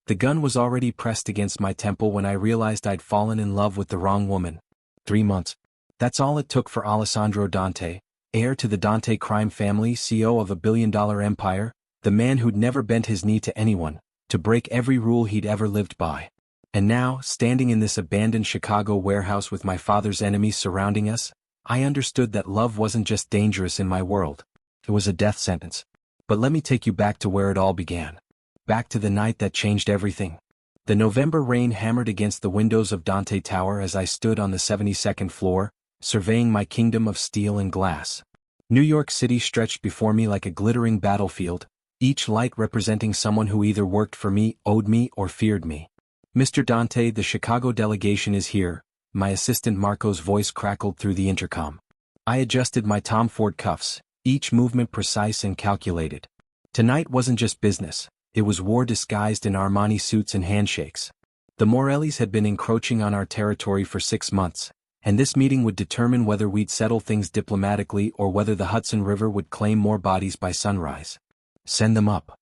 The gun was already pressed against my temple when I realized I'd fallen in love with the wrong woman. 3 months. That's all it took for Alessandro Dante, heir to the Dante crime family, CEO of a billion-dollar empire, the man who'd never bent his knee to anyone, to break every rule he'd ever lived by. And now, standing in this abandoned Chicago warehouse with my father's enemies surrounding us, I understood that love wasn't just dangerous in my world. It was a death sentence. But let me take you back to where it all began. Back to the night that changed everything. The November rain hammered against the windows of Dante Tower as I stood on the 72nd floor, surveying my kingdom of steel and glass. New York City stretched before me like a glittering battlefield, each light representing someone who either worked for me, owed me, or feared me. Mr. Dante, the Chicago delegation is here, my assistant Marco's voice crackled through the intercom. I adjusted my Tom Ford cuffs, each movement precise and calculated. Tonight wasn't just business, it was war disguised in Armani suits and handshakes. The Morellis had been encroaching on our territory for 6 months, and this meeting would determine whether we'd settle things diplomatically or whether the Hudson River would claim more bodies by sunrise. Send them up.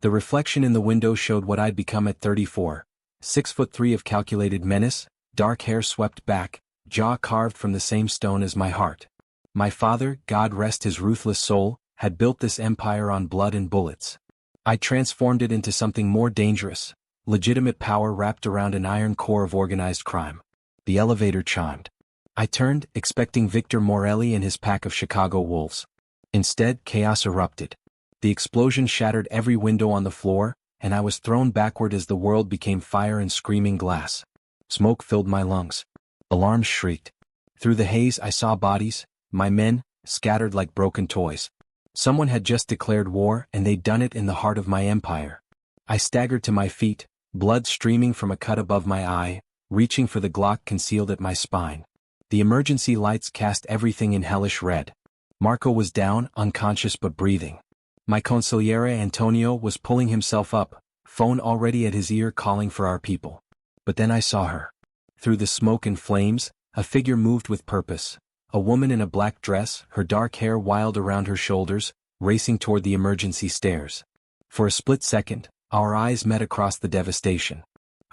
The reflection in the window showed what I'd become at 34. 6'3" of calculated menace, dark hair swept back, jaw carved from the same stone as my heart. My father, God rest his ruthless soul, had built this empire on blood and bullets. I transformed it into something more dangerous, legitimate power wrapped around an iron core of organized crime. The elevator chimed. I turned, expecting Victor Morelli and his pack of Chicago wolves. Instead, chaos erupted. The explosion shattered every window on the floor, and I was thrown backward as the world became fire and screaming glass. Smoke filled my lungs. Alarms shrieked. Through the haze I saw bodies, my men, scattered like broken toys. Someone had just declared war, and they'd done it in the heart of my empire. I staggered to my feet, blood streaming from a cut above my eye, reaching for the Glock concealed at my spine. The emergency lights cast everything in hellish red. Marco was down, unconscious but breathing. My consigliere Antonio was pulling himself up, phone already at his ear calling for our people. But then I saw her. Through the smoke and flames, a figure moved with purpose. A woman in a black dress, her dark hair wild around her shoulders, racing toward the emergency stairs. For a split second, our eyes met across the devastation.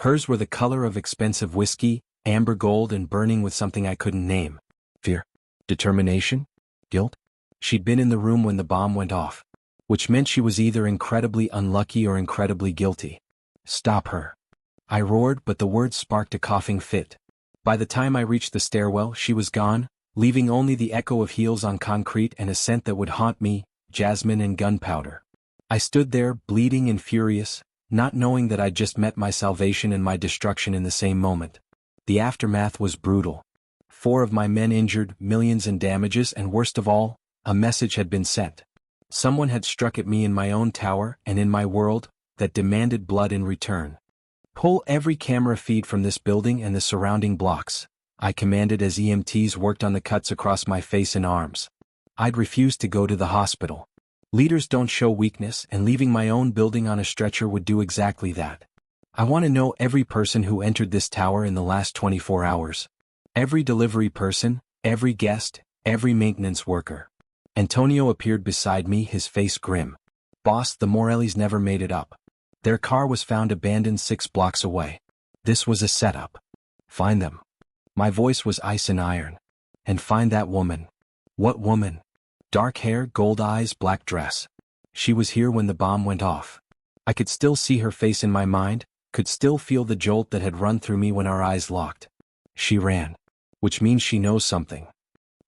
Hers were the color of expensive whiskey, amber gold and burning with something I couldn't name. Fear? Determination? Guilt? She'd been in the room when the bomb went off. Which meant she was either incredibly unlucky or incredibly guilty. Stop her. I roared, but the words sparked a coughing fit. By the time I reached the stairwell, she was gone, leaving only the echo of heels on concrete and a scent that would haunt me, jasmine and gunpowder. I stood there, bleeding and furious, not knowing that I'd just met my salvation and my destruction in the same moment. The aftermath was brutal. 4 of my men injured, millions in damages, and worst of all, a message had been sent. Someone had struck at me in my own tower and in my world, that demanded blood in return. Pull every camera feed from this building and the surrounding blocks, I commanded as EMTs worked on the cuts across my face and arms. I'd refused to go to the hospital. Leaders don't show weakness, and leaving my own building on a stretcher would do exactly that. I want to know every person who entered this tower in the last 24 hours. Every delivery person, every guest, every maintenance worker. Antonio appeared beside me, his face grim. Boss, the Morellis never made it up. Their car was found abandoned 6 blocks away. This was a setup. Find them. My voice was ice and iron. And find that woman. What woman? Dark hair, gold eyes, black dress. She was here when the bomb went off. I could still see her face in my mind, could still feel the jolt that had run through me when our eyes locked. She ran. Which means she knows something.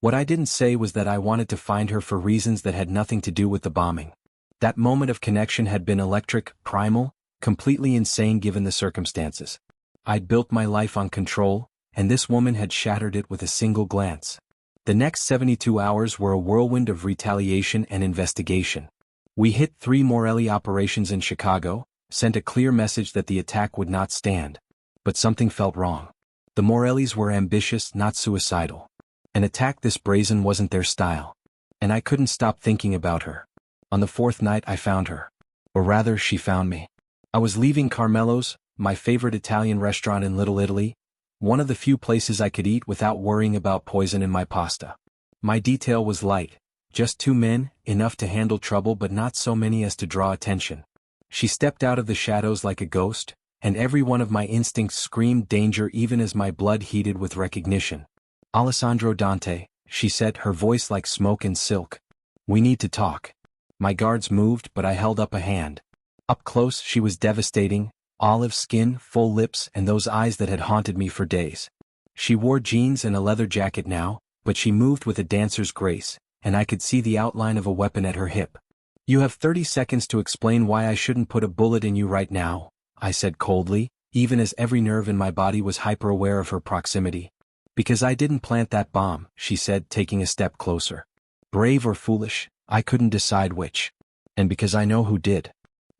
What I didn't say was that I wanted to find her for reasons that had nothing to do with the bombing. That moment of connection had been electric, primal, completely insane given the circumstances. I'd built my life on control, and this woman had shattered it with a single glance. The next 72 hours were a whirlwind of retaliation and investigation. We hit 3 Morelli operations in Chicago, sent a clear message that the attack would not stand. But something felt wrong. The Morellis were ambitious, not suicidal. An attack this brazen wasn't their style. And I couldn't stop thinking about her. On the 4th night I found her. Or rather, she found me. I was leaving Carmelo's, my favorite Italian restaurant in Little Italy, one of the few places I could eat without worrying about poison in my pasta. My detail was light. Just 2 men, enough to handle trouble but not so many as to draw attention. She stepped out of the shadows like a ghost, and every one of my instincts screamed danger even as my blood heated with recognition. "Alessandro Dante," she said, her voice like smoke and silk. "We need to talk." My guards moved, but I held up a hand. Up close, she was devastating, olive skin, full lips, and those eyes that had haunted me for days. She wore jeans and a leather jacket now, but she moved with a dancer's grace, and I could see the outline of a weapon at her hip. "You have 30 seconds to explain why I shouldn't put a bullet in you right now," I said coldly, even as every nerve in my body was hyper-aware of her proximity. "Because I didn't plant that bomb," she said, taking a step closer. "Brave or foolish, I couldn't decide which. And because I know who did.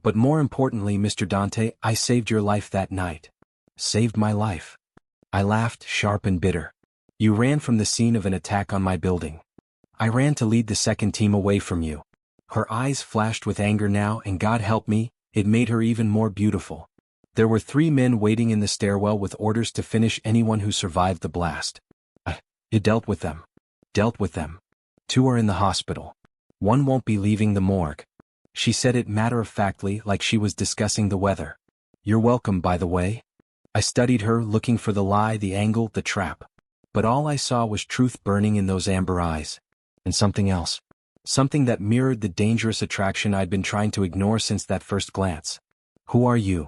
But more importantly, Mr. Dante, I saved your life that night." "Saved my life?" I laughed, sharp and bitter. "You ran from the scene of an attack on my building. I ran to lead the second team away from you." Her eyes flashed with anger now, and God help me, it made her even more beautiful. There were 3 men waiting in the stairwell with orders to finish anyone who survived the blast. "You dealt with them." "Dealt with them. 2 are in the hospital. 1 won't be leaving the morgue." She said it matter-of-factly, like she was discussing the weather. "You're welcome, by the way." I studied her, looking for the lie, the angle, the trap. But all I saw was truth burning in those amber eyes. And something else. Something that mirrored the dangerous attraction I'd been trying to ignore since that first glance. "Who are you?"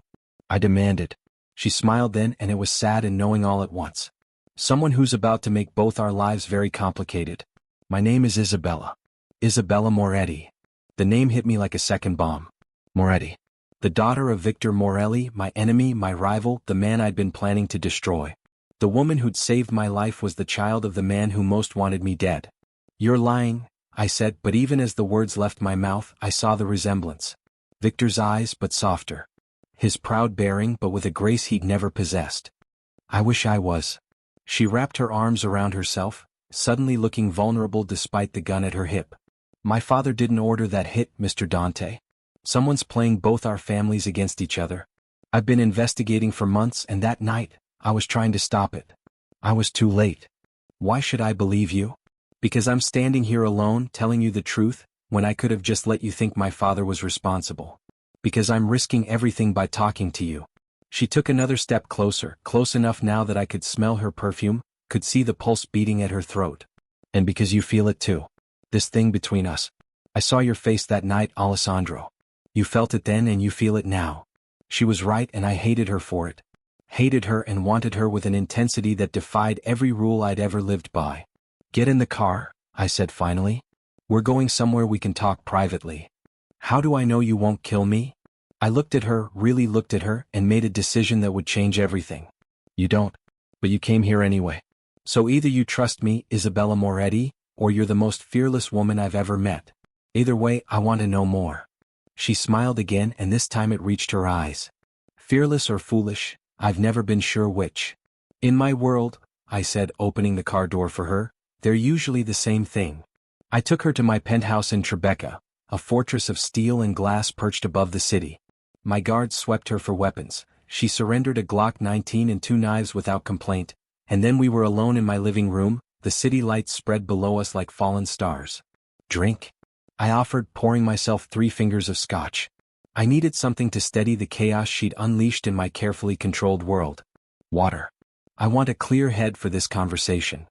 I demanded. She smiled then, and it was sad and knowing all at once. "Someone who's about to make both our lives very complicated. My name is Isabella. Isabella Moretti." The name hit me like a second bomb. Moretti. The daughter of Victor Morelli, my enemy, my rival, the man I'd been planning to destroy. The woman who'd saved my life was the child of the man who most wanted me dead. "You're lying," I said, but even as the words left my mouth, I saw the resemblance. Victor's eyes, but softer. His proud bearing, but with a grace he'd never possessed. "I wish I was." She wrapped her arms around herself, suddenly looking vulnerable despite the gun at her hip. "My father didn't order that hit, Mr. Dante. Someone's playing both our families against each other. I've been investigating for months, and that night, I was trying to stop it. I was too late. Why should I believe you? Because I'm standing here alone, telling you the truth, when I could have just let you think my father was responsible. Because I'm risking everything by talking to you." She took another step closer, close enough now that I could smell her perfume, could see the pulse beating at her throat. "And because you feel it too. This thing between us. I saw your face that night, Alessandro. You felt it then and you feel it now." She was right, and I hated her for it. Hated her and wanted her with an intensity that defied every rule I'd ever lived by. "Get in the car," I said finally. "We're going somewhere we can talk privately." "How do I know you won't kill me?" I looked at her, really looked at her, and made a decision that would change everything. "You don't. But you came here anyway. So either you trust me, Isabella Moretti, or you're the most fearless woman I've ever met. Either way, I want to know more." She smiled again, and this time it reached her eyes. "Fearless or foolish, I've never been sure which. In my world," I said, opening the car door for her, "they're usually the same thing." I took her to my penthouse in Tribeca, a fortress of steel and glass perched above the city. My guards swept her for weapons. She surrendered a Glock 19 and 2 knives without complaint, and then we were alone in my living room, the city lights spread below us like fallen stars. "Drink?" I offered, pouring myself 3 fingers of scotch. I needed something to steady the chaos she'd unleashed in my carefully controlled world. "Water. I want a clear head for this conversation."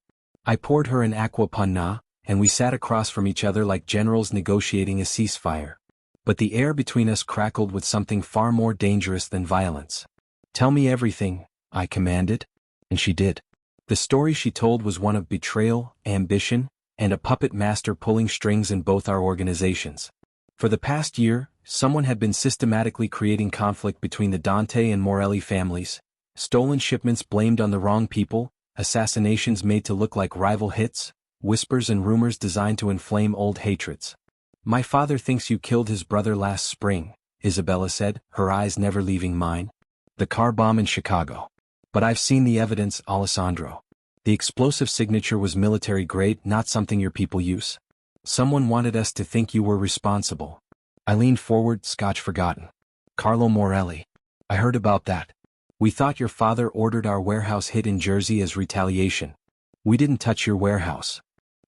I poured her an aqua panna, and we sat across from each other like generals negotiating a ceasefire. But the air between us crackled with something far more dangerous than violence. "Tell me everything," I commanded. And she did. The story she told was one of betrayal, ambition, and a puppet master pulling strings in both our organizations. For the past year, someone had been systematically creating conflict between the Dante and Morelli families, stolen shipments blamed on the wrong people, assassinations made to look like rival hits, whispers and rumors designed to inflame old hatreds. "My father thinks you killed his brother last spring," Isabella said, her eyes never leaving mine. "The car bomb in Chicago. But I've seen the evidence, Alessandro. The explosive signature was military grade, not something your people use. Someone wanted us to think you were responsible." I leaned forward, scotch forgotten. "Carlo Morelli. I heard about that. We thought your father ordered our warehouse hit in Jersey as retaliation. We didn't touch your warehouse."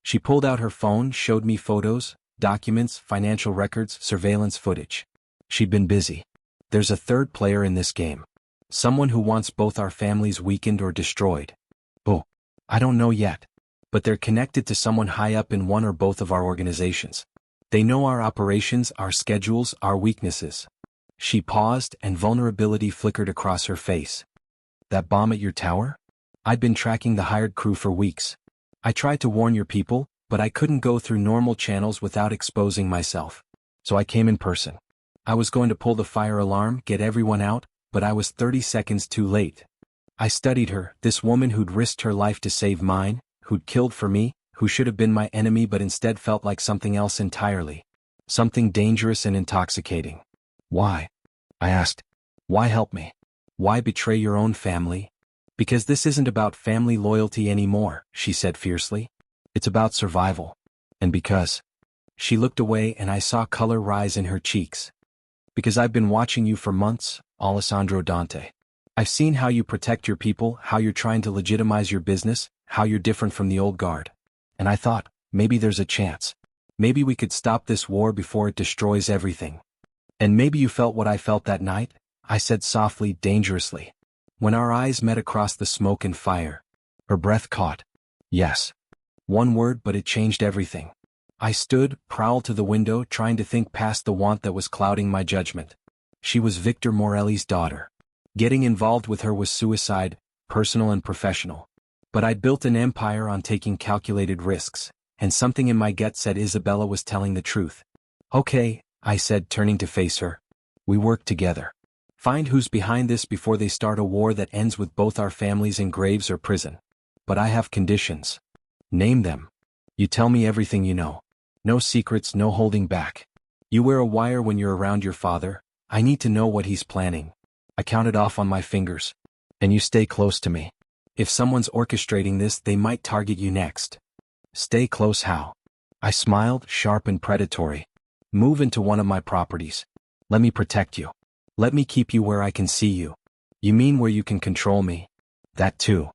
She pulled out her phone, showed me photos, documents, financial records, surveillance footage. She'd been busy. "There's a third player in this game. Someone who wants both our families weakened or destroyed. Oh, I don't know yet. But they're connected to someone high up in one or both of our organizations. They know our operations, our schedules, our weaknesses. She paused, and vulnerability flickered across her face. That bomb at your tower? I'd been tracking the hired crew for weeks. I tried to warn your people, but I couldn't go through normal channels without exposing myself. So I came in person. I was going to pull the fire alarm, get everyone out, but I was 30 seconds too late. I studied her, this woman who'd risked her life to save mine, who'd killed for me, who should have been my enemy but instead felt like something else entirely. Something dangerous and intoxicating. Why? I asked. Why help me? Why betray your own family? Because this isn't about family loyalty anymore, she said fiercely. It's about survival. And because. She looked away and I saw color rise in her cheeks. Because I've been watching you for months, Alessandro Dante. I've seen how you protect your people, how you're trying to legitimize your business, how you're different from the old guard. And I thought, maybe there's a chance. Maybe we could stop this war before it destroys everything. And maybe you felt what I felt that night, I said softly, dangerously. When our eyes met across the smoke and fire. Her breath caught. Yes. One word, but it changed everything. I stood, prowled to the window, trying to think past the want that was clouding my judgment. She was Victor Morelli's daughter. Getting involved with her was suicide, personal and professional. But I'd built an empire on taking calculated risks, and something in my gut said Isabella was telling the truth. Okay, I said, turning to face her. We work together. Find who's behind this before they start a war that ends with both our families in graves or prison. But I have conditions. Name them. You tell me everything you know. No secrets, no holding back. You wear a wire when you're around your father. I need to know what he's planning. I counted off on my fingers. And you stay close to me. If someone's orchestrating this, they might target you next. Stay close how? I smiled, sharp and predatory. Move into one of my properties. Let me protect you. Let me keep you where I can see you. You mean where you can control me? That too.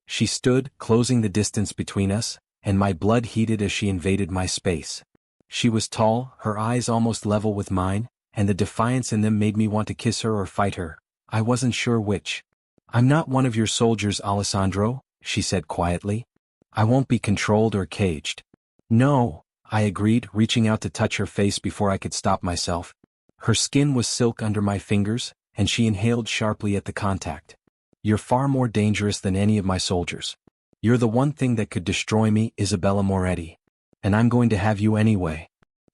She stood, closing the distance between us, and my blood heated as she invaded my space. She was tall, her eyes almost level with mine, and the defiance in them made me want to kiss her or fight her. I wasn't sure which. I'm not one of your soldiers, Alessandro, she said quietly. I won't be controlled or caged. No, I agreed, reaching out to touch her face before I could stop myself. Her skin was silk under my fingers, and she inhaled sharply at the contact. You're far more dangerous than any of my soldiers. You're the one thing that could destroy me, Isabella Moretti. And I'm going to have you anyway.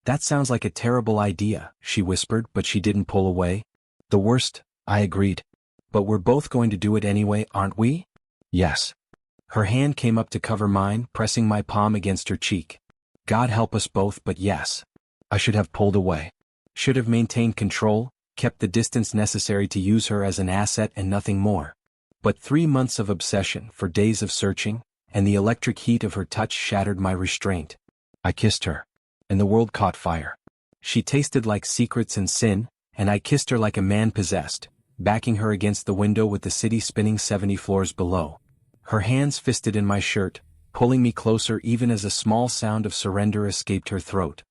That sounds like a terrible idea, she whispered, but she didn't pull away. The worst, I agreed. But we're both going to do it anyway, aren't we? Yes. Her hand came up to cover mine, pressing my palm against her cheek. God help us both, but yes. I should have pulled away. Should have maintained control, kept the distance necessary to use her as an asset and nothing more. But 3 months of obsession, for days of searching, and the electric heat of her touch shattered my restraint. I kissed her. And the world caught fire. She tasted like secrets and sin, and I kissed her like a man possessed, backing her against the window with the city spinning 70 floors below. Her hands fisted in my shirt, pulling me closer even as a small sound of surrender escaped her throat.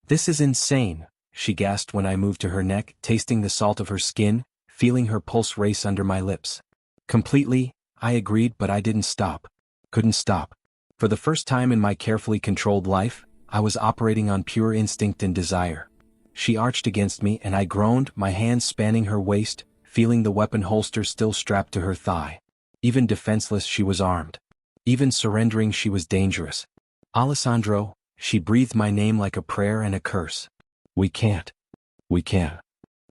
This is insane, she gasped when I moved to her neck, tasting the salt of her skin, feeling her pulse race under my lips. Completely, I agreed, but I didn't stop. Couldn't stop. For the first time in my carefully controlled life, I was operating on pure instinct and desire. She arched against me and I groaned, my hands spanning her waist, feeling the weapon holster still strapped to her thigh. Even defenseless, she was armed. Even surrendering, she was dangerous. Alessandro, she breathed my name like a prayer and a curse. We can't. We can't.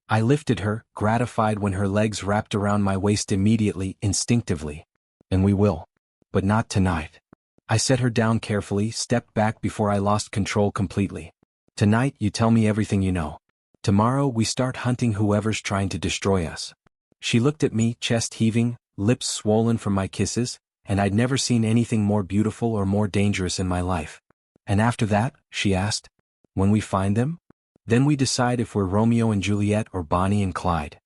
I lifted her, gratified when her legs wrapped around my waist immediately, instinctively. And we will. But not tonight. I set her down carefully, stepped back before I lost control completely. Tonight, you tell me everything you know. Tomorrow, we start hunting whoever's trying to destroy us. She looked at me, chest heaving, lips swollen from my kisses, and I'd never seen anything more beautiful or more dangerous in my life. And after that, she asked, when we find them? Then we decide if we're Romeo and Juliet or Bonnie and Clyde.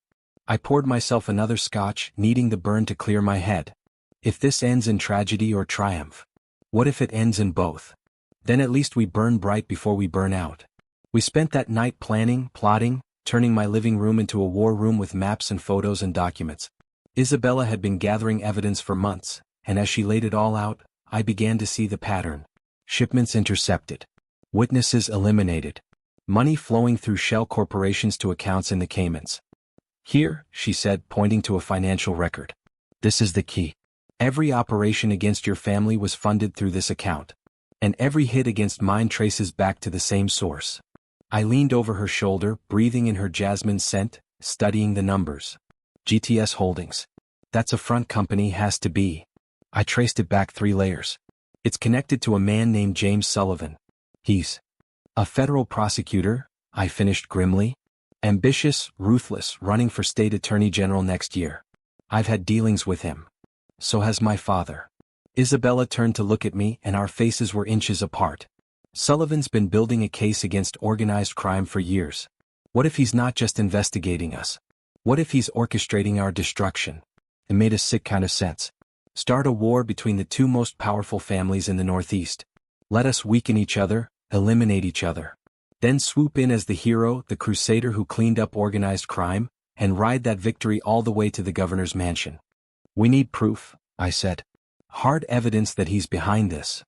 I poured myself another scotch, needing the burn to clear my head. If this ends in tragedy or triumph? What if it ends in both? Then at least we burn bright before we burn out. We spent that night planning, plotting, turning my living room into a war room with maps and photos and documents. Isabella had been gathering evidence for months, and as she laid it all out, I began to see the pattern. Shipments intercepted. Witnesses eliminated. Money flowing through shell corporations to accounts in the Caymans. Here, she said, pointing to a financial record. This is the key. Every operation against your family was funded through this account. And every hit against mine traces back to the same source. I leaned over her shoulder, breathing in her jasmine scent, studying the numbers. GTS Holdings. That's a front company, has to be. I traced it back 3 layers. It's connected to a man named James Sullivan. He's a federal prosecutor, I finished grimly. Ambitious, ruthless, running for state attorney general next year. I've had dealings with him. So has my father. Isabella turned to look at me, and our faces were inches apart. Sullivan's been building a case against organized crime for years. What if he's not just investigating us? What if he's orchestrating our destruction? It made a sick kind of sense. Start a war between the 2 most powerful families in the Northeast. Let us weaken each other, eliminate each other. Then swoop in as the hero, the crusader who cleaned up organized crime, and ride that victory all the way to the governor's mansion. We need proof, I said. Hard evidence that he's behind this.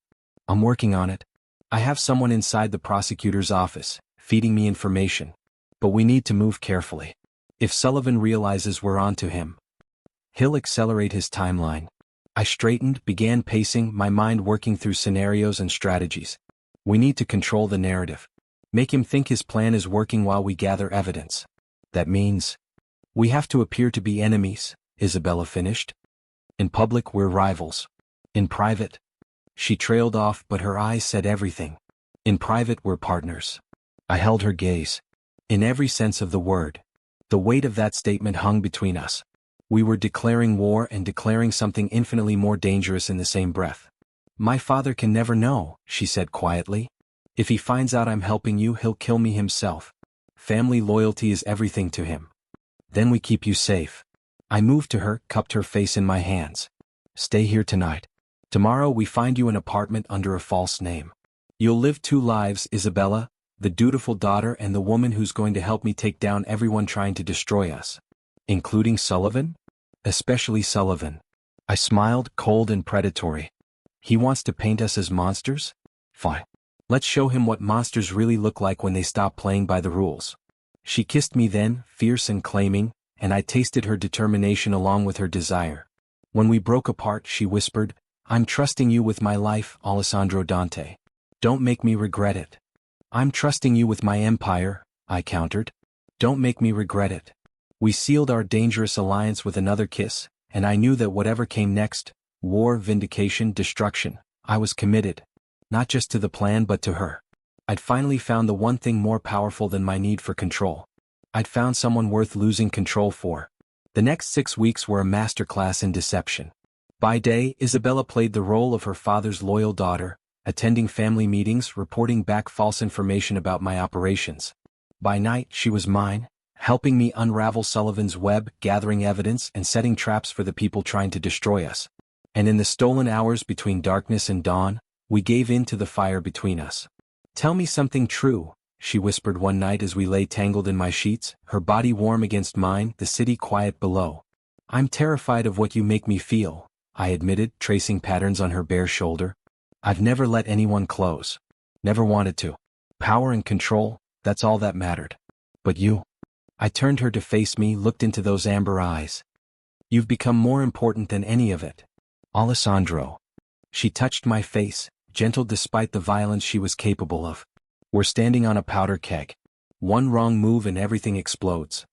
I'm working on it. I have someone inside the prosecutor's office, feeding me information. But we need to move carefully. If Sullivan realizes we're onto him, he'll accelerate his timeline. I straightened, began pacing, my mind working through scenarios and strategies. We need to control the narrative. Make him think his plan is working while we gather evidence. That means we have to appear to be enemies, Isabella finished. In public, we're rivals. In private, she trailed off, but her eyes said everything. In private, we're partners. I held her gaze. In every sense of the word. The weight of that statement hung between us. We were declaring war and declaring something infinitely more dangerous in the same breath. My father can never know, she said quietly. If he finds out I'm helping you, he'll kill me himself. Family loyalty is everything to him. Then we keep you safe. I moved to her, cupped her face in my hands. Stay here tonight. Tomorrow we find you an apartment under a false name. You'll live 2 lives, Isabella, the dutiful daughter and the woman who's going to help me take down everyone trying to destroy us. Including Sullivan? Especially Sullivan. I smiled, cold and predatory. He wants to paint us as monsters? Fine. Let's show him what monsters really look like when they stop playing by the rules. She kissed me then, fierce and claiming, and I tasted her determination along with her desire. When we broke apart, she whispered, I'm trusting you with my life, Alessandro Dante. Don't make me regret it. I'm trusting you with my empire, I countered. Don't make me regret it. We sealed our dangerous alliance with another kiss, and I knew that whatever came next, war, vindication, destruction, I was committed. Not just to the plan but to her. I'd finally found the one thing more powerful than my need for control. I'd found someone worth losing control for. The next 6 weeks were a masterclass in deception. By day, Isabella played the role of her father's loyal daughter, attending family meetings, reporting back false information about my operations. By night, she was mine, helping me unravel Sullivan's web, gathering evidence and setting traps for the people trying to destroy us. And in the stolen hours between darkness and dawn, we gave in to the fire between us. Tell me something true, she whispered one night as we lay tangled in my sheets, her body warm against mine, the city quiet below. I'm terrified of what you make me feel, I admitted, tracing patterns on her bare shoulder. I've never let anyone close. Never wanted to. Power and control, that's all that mattered. But you. I turned her to face me, looked into those amber eyes. You've become more important than any of it. Alessandro. She touched my face, gentle despite the violence she was capable of. We're standing on a powder keg. One wrong move and everything explodes.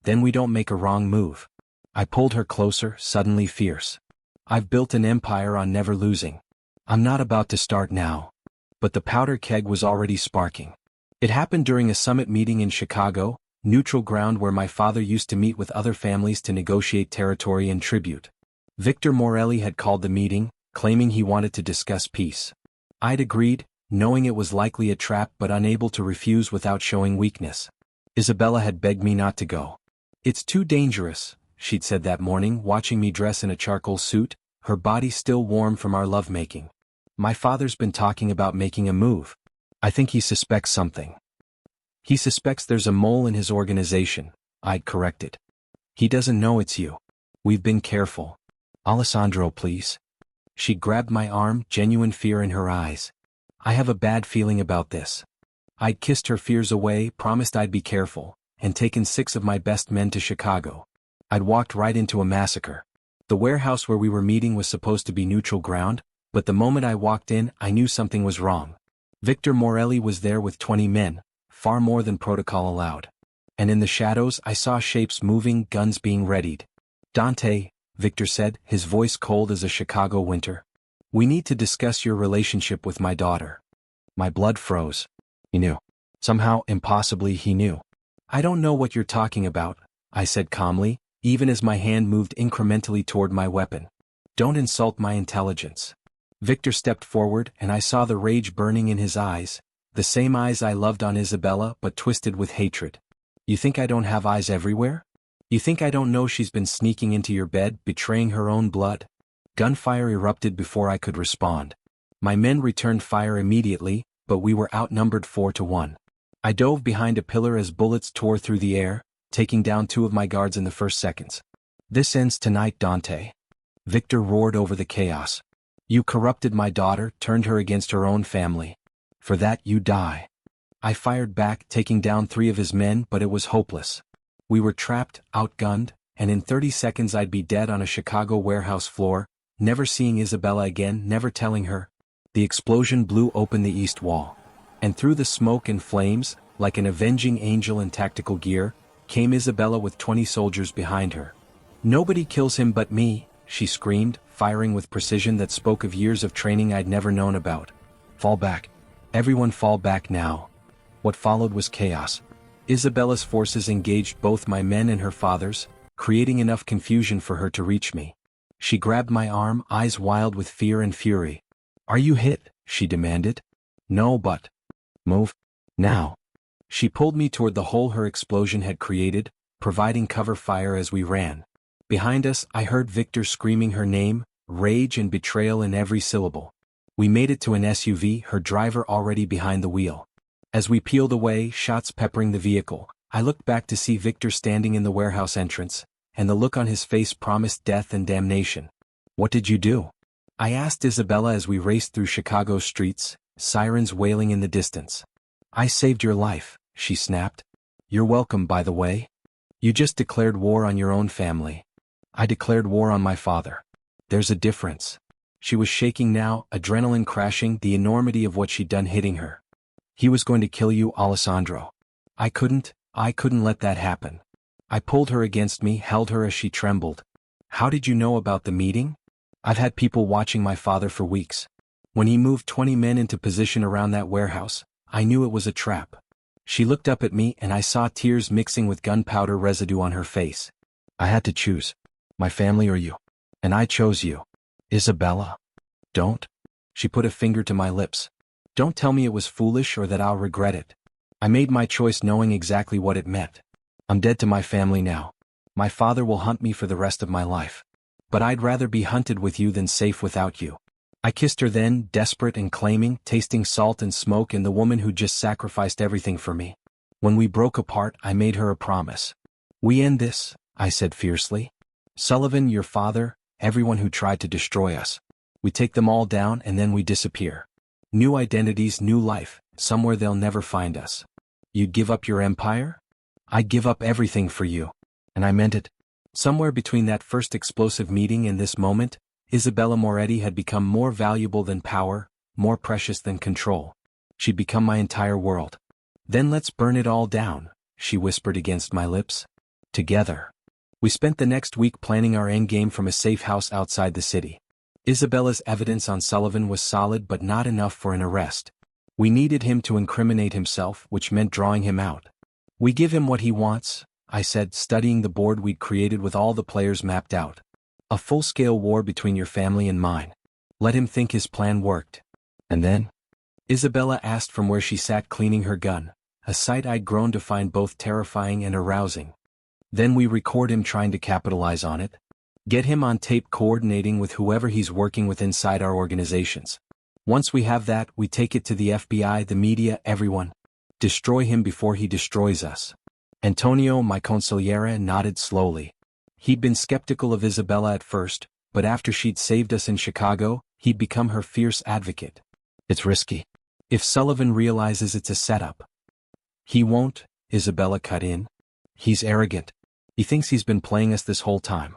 Then we don't make a wrong move. I pulled her closer, suddenly fierce. I've built an empire on never losing. I'm not about to start now. But the powder keg was already sparking. It happened during a summit meeting in Chicago, neutral ground where my father used to meet with other families to negotiate territory and tribute. Victor Morelli had called the meeting, claiming he wanted to discuss peace. I'd agreed, knowing it was likely a trap but unable to refuse without showing weakness. Isabella had begged me not to go. It's too dangerous, she'd said that morning, watching me dress in a charcoal suit, her body still warm from our lovemaking. My father's been talking about making a move. I think he suspects something. He suspects there's a mole in his organization, I'd corrected. He doesn't know it's you. We've been careful. Alessandro, please. She grabbed my arm, genuine fear in her eyes. I have a bad feeling about this. I'd kissed her fears away, promised I'd be careful, and taken 6 of my best men to Chicago. I'd walked right into a massacre. The warehouse where we were meeting was supposed to be neutral ground, but the moment I walked in, I knew something was wrong. Victor Morelli was there with 20 men, far more than protocol allowed. And in the shadows I saw shapes moving, guns being readied. Dante, Victor said, his voice cold as a Chicago winter. We need to discuss your relationship with my daughter. My blood froze. He knew. Somehow, impossibly, he knew. I don't know what you're talking about, I said calmly, even as my hand moved incrementally toward my weapon. Don't insult my intelligence. Victor stepped forward and I saw the rage burning in his eyes, the same eyes I loved on Isabella but twisted with hatred. You think I don't have eyes everywhere? You think I don't know she's been sneaking into your bed, betraying her own blood? Gunfire erupted before I could respond. My men returned fire immediately, but we were outnumbered 4-1. I dove behind a pillar as bullets tore through the air, taking down 2 of my guards in the first seconds. This ends tonight, Dante. Victor roared over the chaos. You corrupted my daughter, turned her against her own family. For that you die. I fired back, taking down 3 of his men, but it was hopeless. We were trapped, outgunned, and in 30 seconds I'd be dead on a Chicago warehouse floor, never seeing Isabella again, never telling her. The explosion blew open the east wall. And through the smoke and flames, like an avenging angel in tactical gear, came Isabella with 20 soldiers behind her. Nobody kills him but me, she screamed, firing with precision that spoke of years of training I'd never known about. Fall back. Everyone fall back now. What followed was chaos. Isabella's forces engaged both my men and her father's, creating enough confusion for her to reach me. She grabbed my arm, eyes wild with fear and fury. Are you hit? She demanded. No, but... Move. Now. She pulled me toward the hole her explosion had created, providing cover fire as we ran. Behind us, I heard Victor screaming her name, rage and betrayal in every syllable. We made it to an SUV, her driver already behind the wheel. As we peeled away, shots peppering the vehicle, I looked back to see Victor standing in the warehouse entrance, and the look on his face promised death and damnation. What did you do? I asked Isabella as we raced through Chicago's streets, sirens wailing in the distance. I saved your life, she snapped. You're welcome, by the way. You just declared war on your own family. I declared war on my father. There's a difference. She was shaking now, adrenaline crashing, the enormity of what she'd done hitting her. He was going to kill you, Alessandro. I couldn't let that happen. I pulled her against me, held her as she trembled. How did you know about the meeting? I've had people watching my father for weeks. When he moved 20 men into position around that warehouse, I knew it was a trap. She looked up at me and I saw tears mixing with gunpowder residue on her face. I had to choose. My family or you. And I chose you. Isabella. Don't. She put a finger to my lips. Don't tell me it was foolish or that I'll regret it. I made my choice knowing exactly what it meant. I'm dead to my family now. My father will hunt me for the rest of my life. But I'd rather be hunted with you than safe without you. I kissed her then, desperate and claiming, tasting salt and smoke in the woman who just sacrificed everything for me. When we broke apart, I made her a promise. We end this, I said fiercely. Sullivan, your father, everyone who tried to destroy us. We take them all down and then we disappear. New identities, new life, somewhere they'll never find us. You'd give up your empire? I'd give up everything for you. And I meant it. Somewhere between that first explosive meeting and this moment, Isabella Moretti had become more valuable than power, more precious than control. She'd become my entire world. Then let's burn it all down, she whispered against my lips. Together. We spent the next week planning our endgame from a safe house outside the city. Isabella's evidence on Sullivan was solid but not enough for an arrest. We needed him to incriminate himself, which meant drawing him out. We give him what he wants, I said, studying the board we'd created with all the players mapped out. A full-scale war between your family and mine. Let him think his plan worked. And then? Isabella asked from where she sat cleaning her gun, a sight I'd grown to find both terrifying and arousing. Then we record him trying to capitalize on it. Get him on tape coordinating with whoever he's working with inside our organizations. Once we have that, we take it to the FBI, the media, everyone. Destroy him before he destroys us. Antonio, my consigliere, nodded slowly. He'd been skeptical of Isabella at first, but after she'd saved us in Chicago, he'd become her fierce advocate. It's risky. If Sullivan realizes it's a setup. He won't, Isabella cut in. He's arrogant. He thinks he's been playing us this whole time.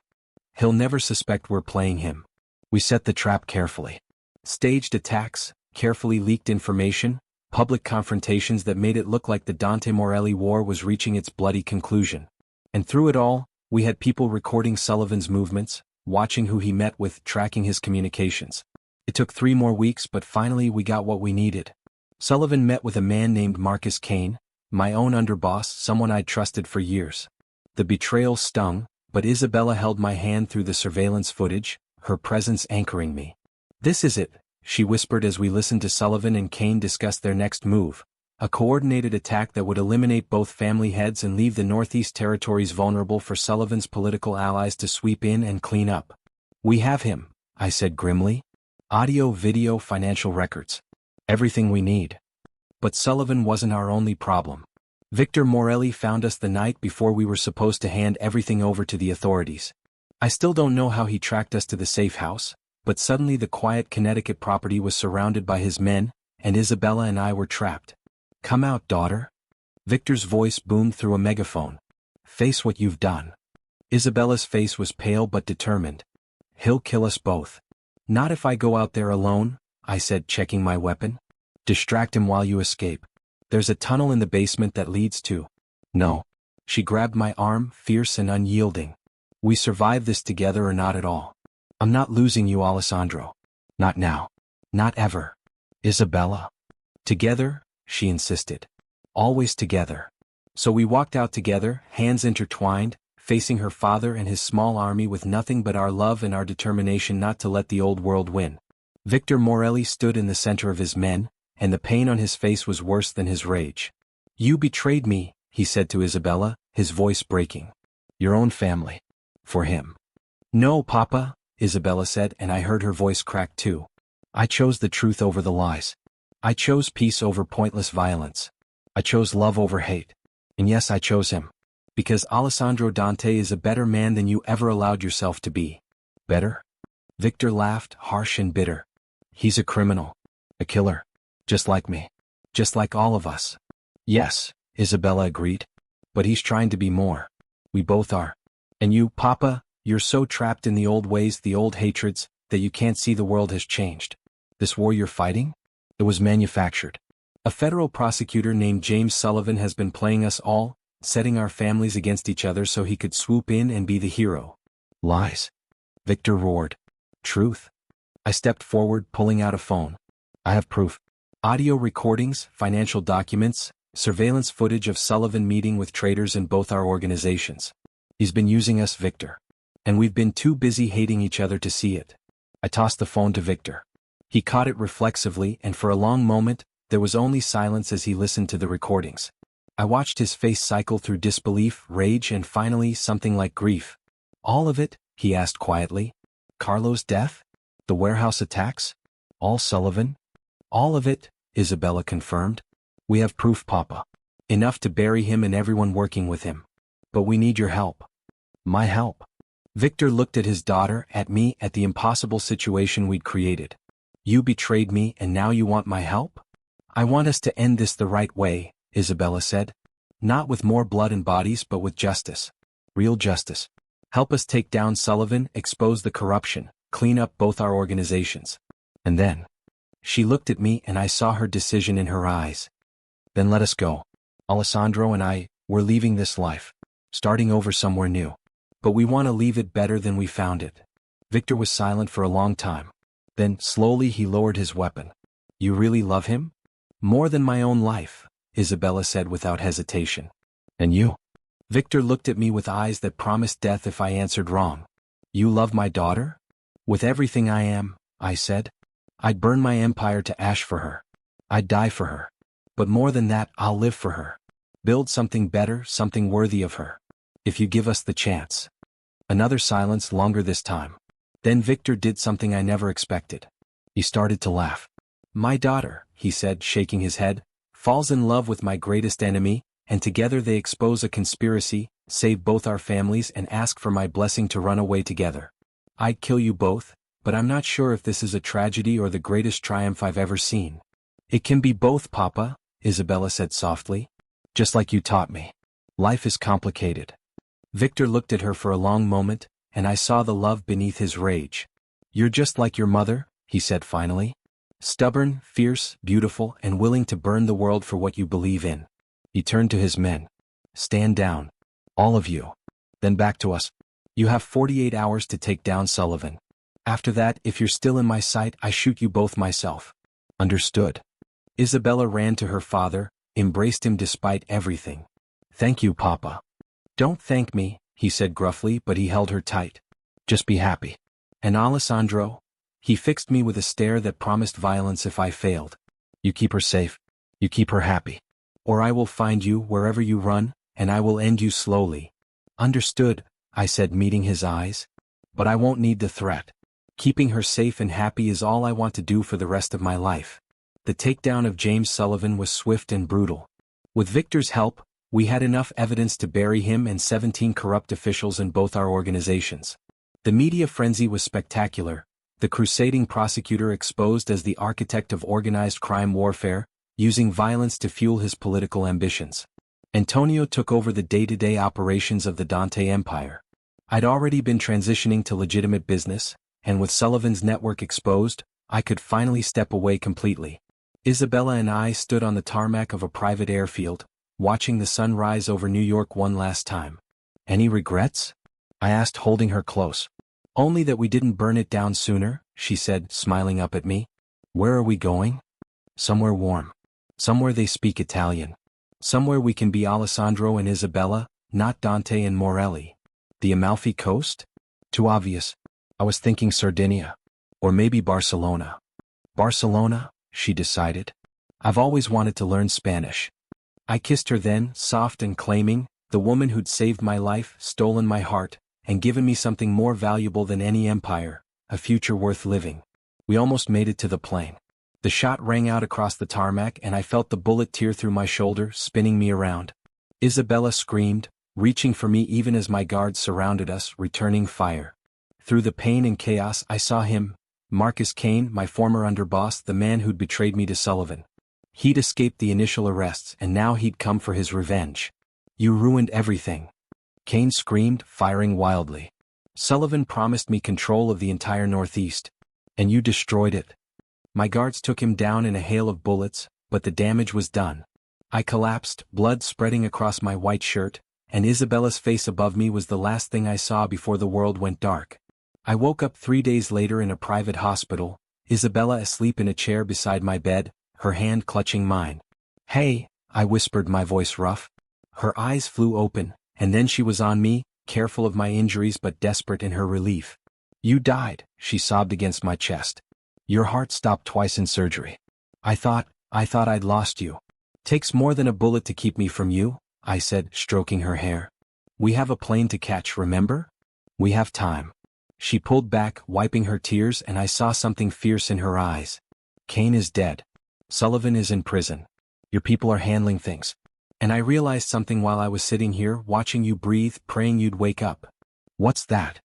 He'll never suspect we're playing him. We set the trap carefully. Staged attacks, carefully leaked information, public confrontations that made it look like the Dante Morelli war was reaching its bloody conclusion. And through it all, we had people recording Sullivan's movements, watching who he met with, tracking his communications. It took 3 more weeks, but finally we got what we needed. Sullivan met with a man named Marcus Kane, my own underboss, someone I'd trusted for years. The betrayal stung, but Isabella held my hand through the surveillance footage, her presence anchoring me. This is it, she whispered as we listened to Sullivan and Kane discuss their next move. A coordinated attack that would eliminate both family heads and leave the Northeast Territories vulnerable for Sullivan's political allies to sweep in and clean up. We have him, I said grimly. Audio, video, financial records. Everything we need. But Sullivan wasn't our only problem. Victor Morelli found us the night before we were supposed to hand everything over to the authorities. I still don't know how he tracked us to the safe house, but suddenly the quiet Connecticut property was surrounded by his men, and Isabella and I were trapped. Come out, daughter. Victor's voice boomed through a megaphone. Face what you've done. Isabella's face was pale but determined. He'll kill us both. Not if I go out there alone, I said, checking my weapon. Distract him while you escape. There's a tunnel in the basement that leads to... No. She grabbed my arm, fierce and unyielding. We survive this together or not at all. I'm not losing you, Alessandro. Not now. Not ever. Isabella. Together, she insisted. Always together. So we walked out together, hands intertwined, facing her father and his small army with nothing but our love and our determination not to let the old world win. Victor Morelli stood in the center of his men, and the pain on his face was worse than his rage. You betrayed me, he said to Isabella, his voice breaking. Your own family. For him. No, Papa, Isabella said, and I heard her voice crack too. I chose the truth over the lies. I chose peace over pointless violence. I chose love over hate. And yes, I chose him. Because Alessandro Dante is a better man than you ever allowed yourself to be. Better? Victor laughed, harsh and bitter. He's a criminal. A killer. Just like me. Just like all of us. Yes, Isabella agreed. But he's trying to be more. We both are. And you, Papa, you're so trapped in the old ways, the old hatreds, that you can't see the world has changed. This war you're fighting? It was manufactured. A federal prosecutor named James Sullivan has been playing us all, setting our families against each other so he could swoop in and be the hero. Lies. Victor roared. Truth. I stepped forward, pulling out a phone. I have proof. Audio recordings, financial documents, surveillance footage of Sullivan meeting with traitors in both our organizations. He's been using us, Victor. And we've been too busy hating each other to see it. I tossed the phone to Victor. He caught it reflexively, and for a long moment, there was only silence as he listened to the recordings. I watched his face cycle through disbelief, rage, and finally something like grief. All of it? He asked quietly. Carlo's death? The warehouse attacks? All Sullivan? All of it, Isabella confirmed. We have proof, Papa. Enough to bury him and everyone working with him. But we need your help. My help? Victor looked at his daughter, at me, at the impossible situation we'd created. You betrayed me and now you want my help? I want us to end this the right way, Isabella said. Not with more blood and bodies but with justice. Real justice. Help us take down Sullivan, expose the corruption, clean up both our organizations. And then. She looked at me and I saw her decision in her eyes. Then let us go. Alessandro and I, we're leaving this life. Starting over somewhere new. But we want to leave it better than we found it. Victor was silent for a long time. Then, slowly he lowered his weapon. You really love him? More than my own life, Isabella said without hesitation. And you? Victor looked at me with eyes that promised death if I answered wrong. You love my daughter? With everything I am, I said. I'd burn my empire to ash for her. I'd die for her. But more than that, I'll live for her. Build something better, something worthy of her. If you give us the chance. Another silence, longer this time. Then Victor did something I never expected. He started to laugh. My daughter, he said, shaking his head, falls in love with my greatest enemy, and together they expose a conspiracy, save both our families and ask for my blessing to run away together. I'd kill you both, but I'm not sure if this is a tragedy or the greatest triumph I've ever seen. It can be both, Papa, Isabella said softly. Just like you taught me. Life is complicated. Victor looked at her for a long moment, and I saw the love beneath his rage. You're just like your mother, he said finally. Stubborn, fierce, beautiful, and willing to burn the world for what you believe in. He turned to his men. Stand down. All of you. Then back to us. You have 48 hours to take down Sullivan. After that, if you're still in my sight, I shoot you both myself. Understood. Isabella ran to her father, embraced him despite everything. Thank you, Papa. Don't thank me, he said gruffly, but he held her tight. Just be happy. And Alessandro? He fixed me with a stare that promised violence if I failed. You keep her safe. You keep her happy. Or I will find you wherever you run, and I will end you slowly. Understood, I said, meeting his eyes. But I won't need the threat. Keeping her safe and happy is all I want to do for the rest of my life. The takedown of James Sullivan was swift and brutal. With Victor's help, we had enough evidence to bury him and 17 corrupt officials in both our organizations. The media frenzy was spectacular, the crusading prosecutor exposed as the architect of organized crime warfare, using violence to fuel his political ambitions. Antonio took over the day-to-day operations of the Dante empire. I'd already been transitioning to legitimate business, and with Sullivan's network exposed, I could finally step away completely. Isabella and I stood on the tarmac of a private airfield, watching the sun rise over New York one last time. Any regrets? I asked, holding her close. Only that we didn't burn it down sooner, she said, smiling up at me. Where are we going? Somewhere warm. Somewhere they speak Italian. Somewhere we can be Alessandro and Isabella, not Dante and Morelli. The Amalfi Coast? Too obvious. I was thinking Sardinia. Or maybe Barcelona. Barcelona, she decided. I've always wanted to learn Spanish. I kissed her then, soft and claiming, the woman who'd saved my life, stolen my heart, and given me something more valuable than any empire, a future worth living. We almost made it to the plane. The shot rang out across the tarmac and I felt the bullet tear through my shoulder, spinning me around. Isabella screamed, reaching for me even as my guards surrounded us, returning fire. Through the pain and chaos I saw him, Marcus Kane, my former underboss, the man who'd betrayed me to Sullivan. He'd escaped the initial arrests and now he'd come for his revenge. You ruined everything. Kane screamed, firing wildly. Sullivan promised me control of the entire Northeast. And you destroyed it. My guards took him down in a hail of bullets, but the damage was done. I collapsed, blood spreading across my white shirt, and Isabella's face above me was the last thing I saw before the world went dark. I woke up 3 days later in a private hospital, Isabella asleep in a chair beside my bed, her hand clutching mine. Hey, I whispered, my voice rough. Her eyes flew open, and then she was on me, careful of my injuries but desperate in her relief. You died, she sobbed against my chest. Your heart stopped twice in surgery. I thought I'd lost you. Takes more than a bullet to keep me from you, I said, stroking her hair. We have a plane to catch, remember? We have time. She pulled back, wiping her tears, and I saw something fierce in her eyes. Kane is dead. Sullivan is in prison. Your people are handling things. And I realized something while I was sitting here, watching you breathe, praying you'd wake up. What's that?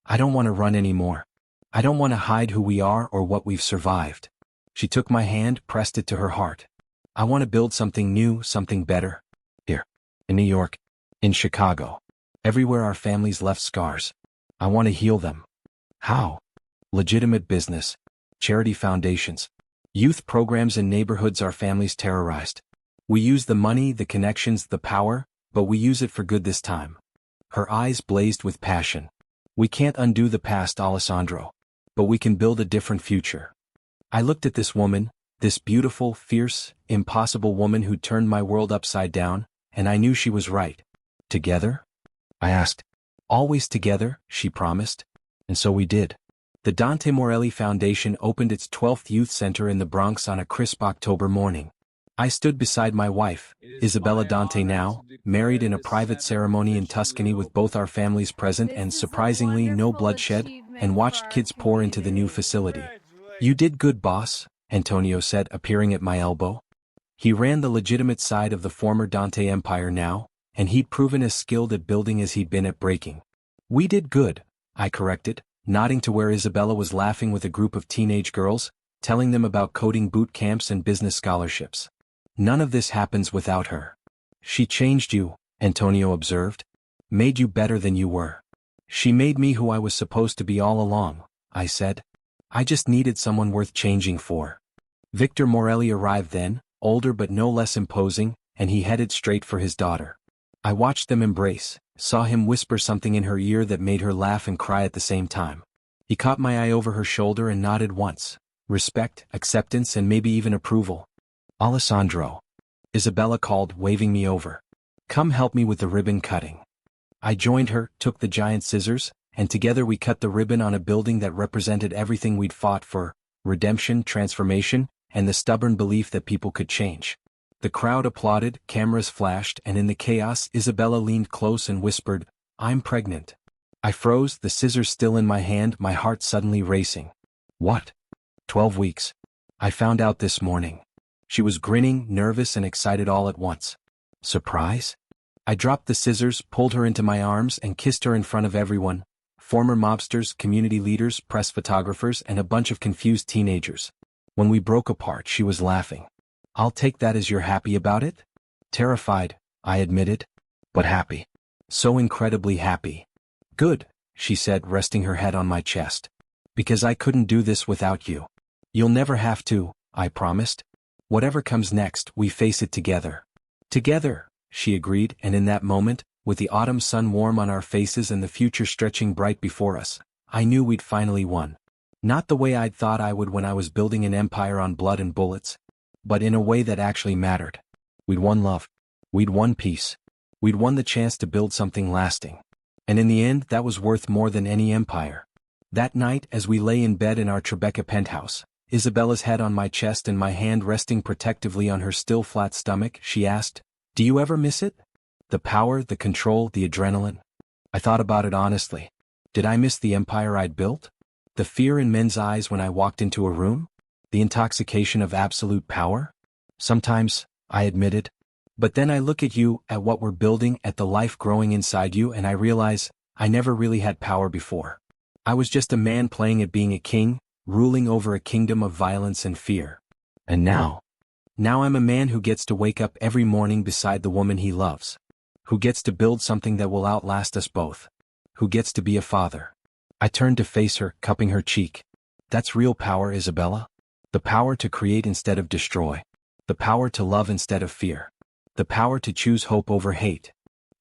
I don't want to run anymore. I don't want to hide who we are or what we've survived. She took my hand, pressed it to her heart. I want to build something new, something better. Here. In New York. In Chicago. Everywhere our families left scars. I want to heal them. How? Legitimate business. Charity foundations. Youth programs in neighborhoods our families terrorized. We use the money, the connections, the power, but we use it for good this time. Her eyes blazed with passion. We can't undo the past, Alessandro. But we can build a different future. I looked at this woman, this beautiful, fierce, impossible woman who turned my world upside down, and I knew she was right. Together? I asked. Always together, she promised. And so we did. The Dante Morelli Foundation opened its 12th youth center in the Bronx on a crisp October morning. I stood beside my wife, Isabella Dante, now, married, in a private ceremony in Tuscany with both our families present and surprisingly no bloodshed, and watched kids pour into the new facility. You did good, boss, Antonio said, appearing at my elbow. He ran the legitimate side of the former Dante empire now, and he'd proven as skilled at building as he'd been at breaking. We did good, I corrected, nodding to where Isabella was laughing with a group of teenage girls, telling them about coding boot camps and business scholarships. None of this happens without her. She changed you, Antonio observed. Made you better than you were. She made me who I was supposed to be all along, I said. I just needed someone worth changing for. Victor Morelli arrived then, older but no less imposing, and he headed straight for his daughter. I watched them embrace, saw him whisper something in her ear that made her laugh and cry at the same time. He caught my eye over her shoulder and nodded once. Respect, acceptance, and maybe even approval. Alessandro. Isabella called, waving me over. Come help me with the ribbon cutting. I joined her, took the giant scissors, and together we cut the ribbon on a building that represented everything we'd fought for: redemption, transformation, and the stubborn belief that people could change. The crowd applauded, cameras flashed, and in the chaos Isabella leaned close and whispered, I'm pregnant. I froze, the scissors still in my hand, my heart suddenly racing. What? 12 weeks. I found out this morning. She was grinning, nervous and excited all at once. Surprise? I dropped the scissors, pulled her into my arms and kissed her in front of everyone. Former mobsters, community leaders, press photographers, and a bunch of confused teenagers. When we broke apart, she was laughing. I'll take that as you're happy about it? Terrified, I admitted. But happy. So incredibly happy. Good, she said, resting her head on my chest. Because I couldn't do this without you. You'll never have to, I promised. Whatever comes next, we face it together. Together, she agreed, and in that moment, with the autumn sun warm on our faces and the future stretching bright before us, I knew we'd finally won. Not the way I'd thought I would when I was building an empire on blood and bullets, but in a way that actually mattered. We'd won love. We'd won peace. We'd won the chance to build something lasting. And in the end, that was worth more than any empire. That night, as we lay in bed in our Tribeca penthouse, Isabella's head on my chest and my hand resting protectively on her still flat stomach, she asked, Do you ever miss it? The power, the control, the adrenaline. I thought about it honestly. Did I miss the empire I'd built? The fear in men's eyes when I walked into a room? The intoxication of absolute power? Sometimes, I admitted. But then I look at you, at what we're building, at the life growing inside you, and I realize I never really had power before. I was just a man playing at being a king, ruling over a kingdom of violence and fear. And now I'm a man who gets to wake up every morning beside the woman he loves. Who gets to build something that will outlast us both. Who gets to be a father. I turned to face her, cupping her cheek. That's real power, Isabella. The power to create instead of destroy. The power to love instead of fear. The power to choose hope over hate.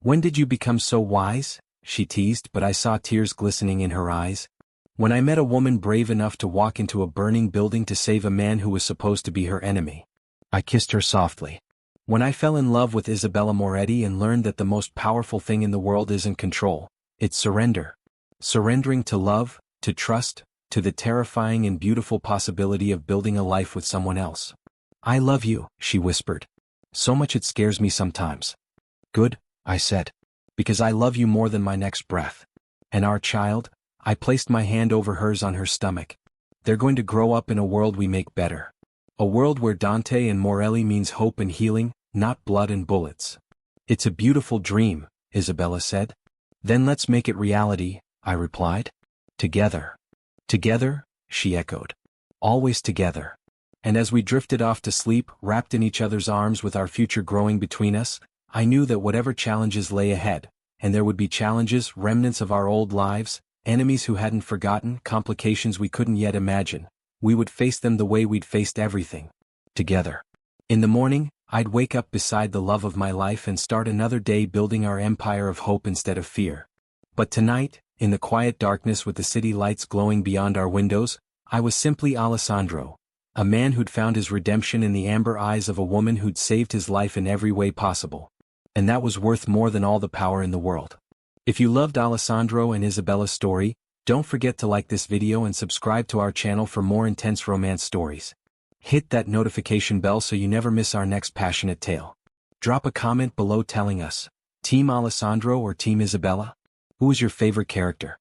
When did you become so wise? She teased, but I saw tears glistening in her eyes. When I met a woman brave enough to walk into a burning building to save a man who was supposed to be her enemy. I kissed her softly. When I fell in love with Isabella Moretti and learned that the most powerful thing in the world isn't control, it's surrender. Surrendering to love, to trust, to the terrifying and beautiful possibility of building a life with someone else. I love you, she whispered. So much it scares me sometimes. Good, I said. Because I love you more than my next breath. And our child? I placed my hand over hers on her stomach. They're going to grow up in a world we make better. A world where Dante and Morelli means hope and healing, not blood and bullets. It's a beautiful dream, Isabella said. Then let's make it reality, I replied. Together. Together, she echoed. Always together. And as we drifted off to sleep, wrapped in each other's arms with our future growing between us, I knew that whatever challenges lay ahead, and there would be challenges, remnants of our old lives, enemies who hadn't forgotten, complications we couldn't yet imagine, we would face them the way we'd faced everything. Together. In the morning, I'd wake up beside the love of my life and start another day building our empire of hope instead of fear. But tonight, in the quiet darkness with the city lights glowing beyond our windows, I was simply Alessandro. A man who'd found his redemption in the amber eyes of a woman who'd saved his life in every way possible. And that was worth more than all the power in the world. If you loved Alessandro and Isabella's story, don't forget to like this video and subscribe to our channel for more intense romance stories. Hit that notification bell so you never miss our next passionate tale. Drop a comment below telling us, Team Alessandro or Team Isabella? Who is your favorite character?